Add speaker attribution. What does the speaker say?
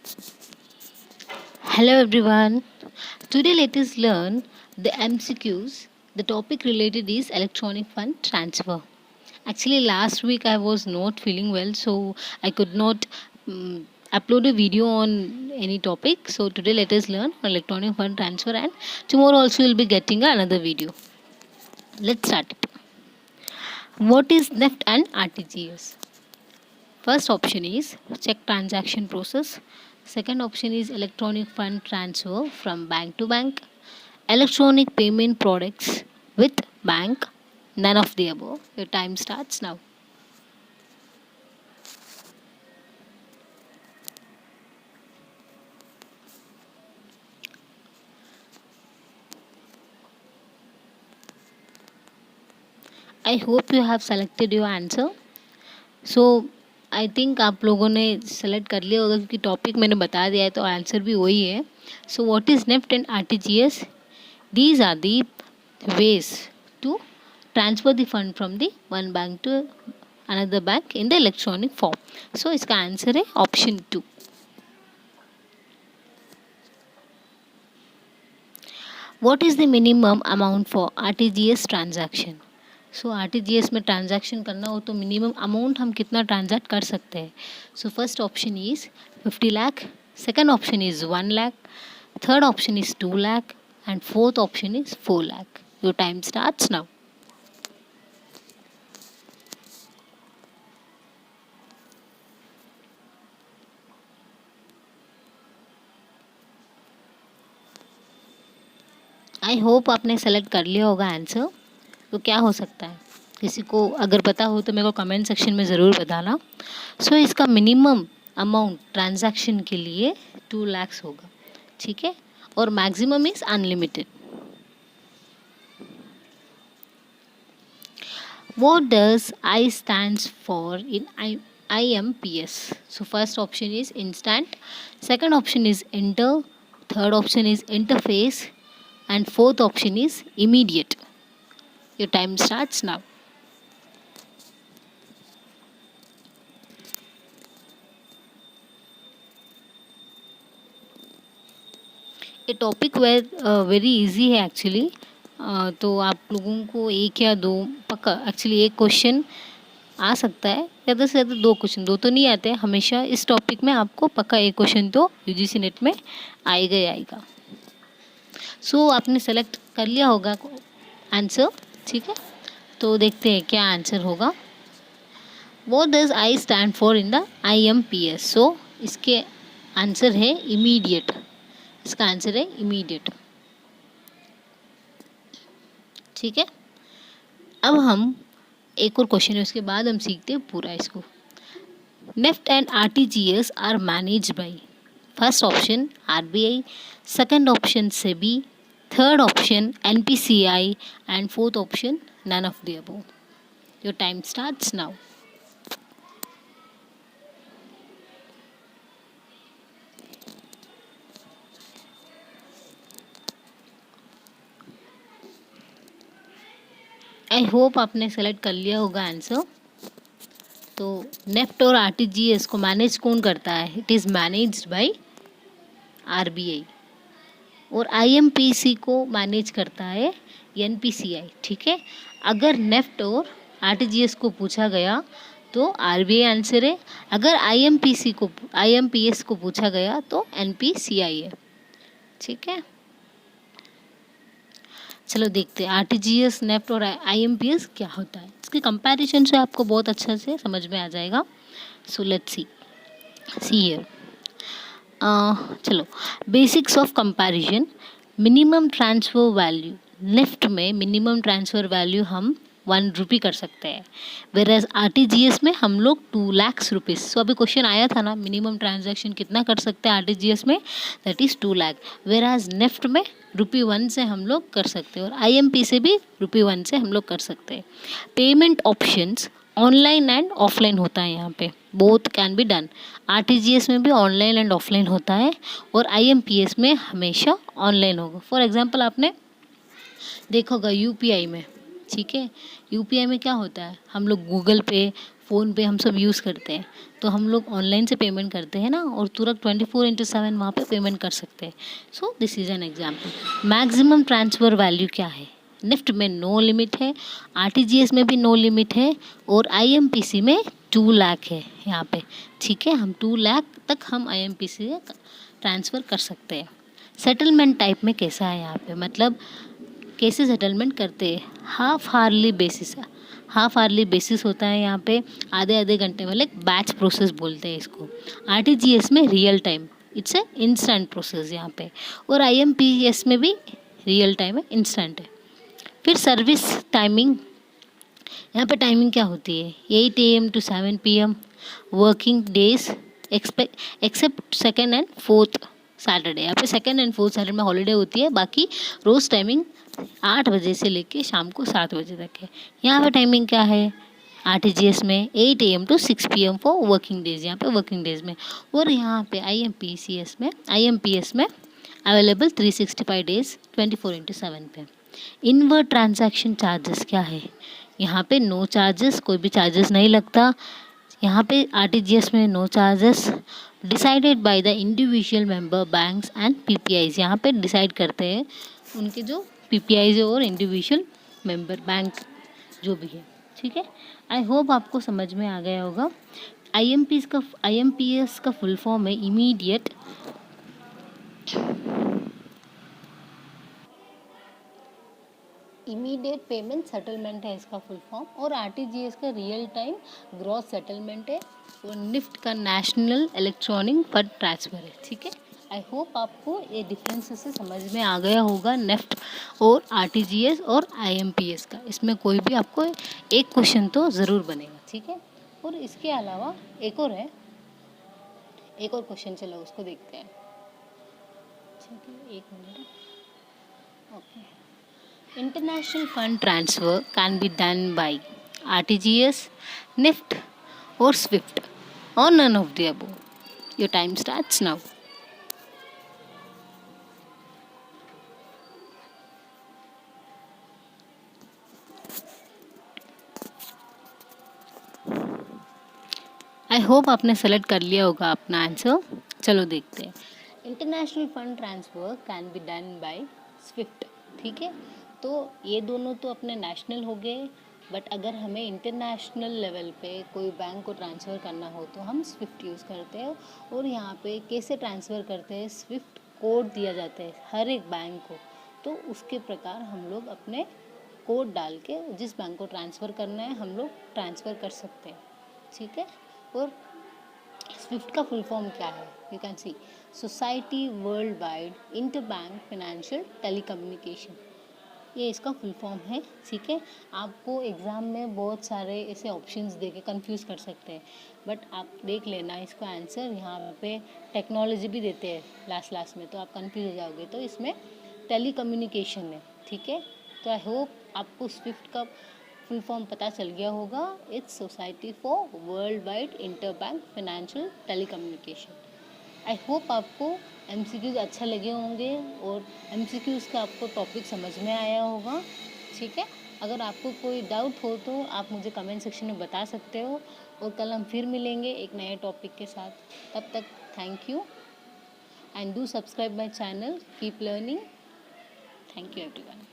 Speaker 1: Hello everyone. Today let us learn the MCQs. The topic related is electronic fund transfer. Actually last week I was not feeling well, so I could not upload a video on any topic. So today let us learn electronic fund transfer, and tomorrow also we'll be getting another video. Let's start it. What is NEFT and RTGS? First option is check transaction process. Second option is electronic fund transfer from bank to bank. Electronic payment products with bank. None of the above. Your time starts now. I hope you have selected your answer. So I think आप लोगों ने select कर लिया होगा, क्योंकि topic मैंने बता दिया है तो आंसर भी वही है. So what is NEFT and RTGS? These are the ways to transfer the fund from the one bank to another bank in the electronic form. So इसका आंसर है option 2. What is the minimum amount for RTGS transaction? So RTGS में transaction करना हो तो minimum amount हम कितना transact कर सकते हैं? So first option is 50 lakh, second option is 1 lakh, third option is 2 lakh and fourth option is 4 lakh. Your time starts now. I hope आपने सेलेक्ट कर लिया होगा आंसर. तो क्या हो सकता है? किसी को अगर पता हो तो मेरे को कमेंट सेक्शन में ज़रूर बताना. सो इसका मिनिमम अमाउंट ट्रांजैक्शन के लिए 2 लाख होगा, ठीक है, और maximum is unlimited. What does I stands for in IMPS? So first option is instant, second option is enter, third option is interface, and fourth option is immediate. Your time starts now. ये topic very easy है actually. तो आप लोगों को एक या दो पक्का, एक्चुअली एक क्वेश्चन आ सकता है, ज़्यादा से ज़्यादा 2 क्वेश्चन, 2 तो नहीं आते हैं हमेशा. इस टॉपिक में आपको पक्का एक क्वेश्चन तो यूजीसी नेट में आएगा ही आएगा. सो आपने सेलेक्ट कर लिया होगा आंसर, ठीक है. तो देखते हैं क्या आंसर होगा. What does I stand for in the IMPS? सो इसके आंसर है इमीडिएट. इसका आंसर है इमीडिएट, ठीक है. अब हम एक और क्वेश्चन है, उसके बाद हम सीखते हैं पूरा इसको. NEFT and RTGS are manage by first option RBI, second option SEBI, third option NPCI and fourth option none of the above. Your time starts now. I hope आपने सेलेक्ट कर लिया होगा आंसर. तो नेफ्ट और RTGS को manage कौन करता है? It is managed by RBI, और IMPC को मैनेज करता है NPCI, ठीक है. अगर नेफ्ट और आरटीजीएस को पूछा गया तो RBI आंसर है. अगर IMPS को पूछा गया तो NPCI है, ठीक है. चलो देखते हैं आरटीजीएस, नेफ्ट और IMPS क्या होता है. इसके कंपैरिजन से आपको बहुत अच्छा से समझ में आ जाएगा. So let's see here. चलो basics of comparison. Minimum transfer value, NEFT में मिनिमम ट्रांसफ़र वैल्यू हम 1 रुपी कर सकते हैं, वेराज आरटीजीएस में हम लोग 2 लाख रुपीज़. सो अभी क्वेश्चन आया था ना, मिनिमम ट्रांजैक्शन कितना कर सकते हैं आरटीजीएस में, दैट इज़ 2 लाख, वेराज नेफ्ट में ₹1 से हम लोग कर सकते हैं, और IMP से भी ₹1 से हम लोग कर सकते हैं. Payment options online and offline होता है यहाँ पे, both can be done. RTGS में भी ऑनलाइन एंड ऑफलाइन होता है, और IMPS में हमेशा ऑनलाइन होगा. फॉर एग्जांपल आपने देखा होगा UPI में, ठीक है. UPI में क्या होता है, हम लोग गूगल पे, फ़ोन पे हम सब यूज़ करते हैं, तो हम लोग ऑनलाइन से पेमेंट करते हैं ना, और तुरंत 24/7 वहाँ पे पेमेंट कर सकते हैं। So this is an example. Maximum transfer value क्या है? निफ्ट में नो लिमिट है, आरटीजीएस में भी नो लिमिट है, और आईएमपीसी में 2 लाख है यहाँ पे। ठीक है, हम 2 लाख तक हम आईएमपीसी से ट्रांसफ़र कर सकते हैं। सेटलमेंट टाइप में कैसा है यहाँ पे, मतलब कैसे सेटलमेंट करते हैं? हाफ आर्ली बेसिस होता है यहाँ पे, आधे आधे घंटे वाले बैच प्रोसेस बोलते हैं इसको। आरटीजीएस में real time, it's a instant process यहाँ पे, और आईएमपीएस में भी रियल टाइम है, इंस्टेंट है। फिर सर्विस टाइमिंग, यहाँ पे टाइमिंग क्या होती है? 8 AM to 7 PM, working days except second and fourth Saturday. यहाँ पे सेकेंड एंड फोर्थ सैटरडे में हॉलीडे होती है, बाकी रोज़ टाइमिंग 8 बजे से लेके शाम को 7 बजे तक है। यहाँ पे टाइमिंग क्या है? आरटीजीएस में 8 AM to 6 PM for working days, यहाँ पे वर्किंग डेज में, और यहाँ पे आईएमपीएस में अवेलेबल 365 डेज 24/7 पे। इनवर्ट ट्रांजैक्शन चार्जेस क्या है? यहाँ पे नो चार्जेस, कोई भी चार्जेस नहीं लगता। यहाँ पे आरटीजीएस में no charges, decided by the individual member banks and PPIs. यहाँ पे डिसाइड करते हैं उनके जो पीपीआईज और इंडिविजुअल मेंबर बैंक जो भी है। ठीक है, आई होप आपको समझ में आ गया होगा। आईएमपीएस का फुल फॉर्म है इमीडिएट पेमेंट सेटलमेंट है इसका फुल फॉर्म, और आरटीजीएस का रियल टाइम ग्रॉस सेटलमेंट है, और निफ्ट का नेशनल इलेक्ट्रॉनिक फंड ट्रांसफ़र है। ठीक है, आई होप आपको ये डिफरेंस से समझ में आ गया होगा, नेफ्ट और आरटीजीएस और आईएमपीएस का। इसमें कोई भी आपको एक क्वेश्चन तो ज़रूर बनेगा। ठीक है, और इसके अलावा एक और है, एक और क्वेश्चन, चलो उसको देखते हैं। ठीक है, 1 minute. Okay, international fund transfer can be done by RTGS, NIFT or SWIFT, or none of the above. Your time starts now. I hope आपने सेलेक्ट कर लिया होगा अपना आंसर। चलो देखते हैं। International fund transfer can be done by Swift. ठीक है, तो ये दोनों तो अपने नेशनल हो गए, बट अगर हमें इंटरनेशनल लेवल पे कोई बैंक को ट्रांसफ़र करना हो तो हम स्विफ्ट यूज़ करते हैं। और यहाँ पे कैसे ट्रांसफ़र करते हैं? स्विफ्ट कोड दिया जाता है हर एक बैंक को, तो उसके प्रकार हम लोग अपने कोड डाल के जिस बैंक को ट्रांसफ़र करना है हम लोग ट्रांसफ़र कर सकते हैं। ठीक है, और स्विफ्ट का फुल फॉर्म क्या है? You can see society world wide inter bank financial telecommunication, ये इसका फुल फॉर्म है। ठीक है, आपको एग्ज़ाम में बहुत सारे ऐसे ऑप्शंस दे के कन्फ्यूज़ कर सकते हैं, बट आप देख लेना इसका आंसर। यहाँ पे टेक्नोलॉजी भी देते हैं लास्ट में, तो आप कन्फ्यूज़ हो जाओगे। तो इसमें टेलीकम्युनिकेशन है। ठीक है, तो आई होप आपको स्विफ्ट का फुल फॉर्म पता चल गया होगा। It's society for world wide inter bank financial telecommunication. I hope आपको एमसीक्यूज़ अच्छा लगे होंगे और एमसीक्यूज़ का आपको टॉपिक समझ में आया होगा। ठीक है, अगर आपको कोई डाउट हो तो आप मुझे कमेंट सेक्शन में बता सकते हो, और कल हम फिर मिलेंगे एक नए टॉपिक के साथ। तब तक thank you, and do subscribe my channel, keep learning. Thank you everyone.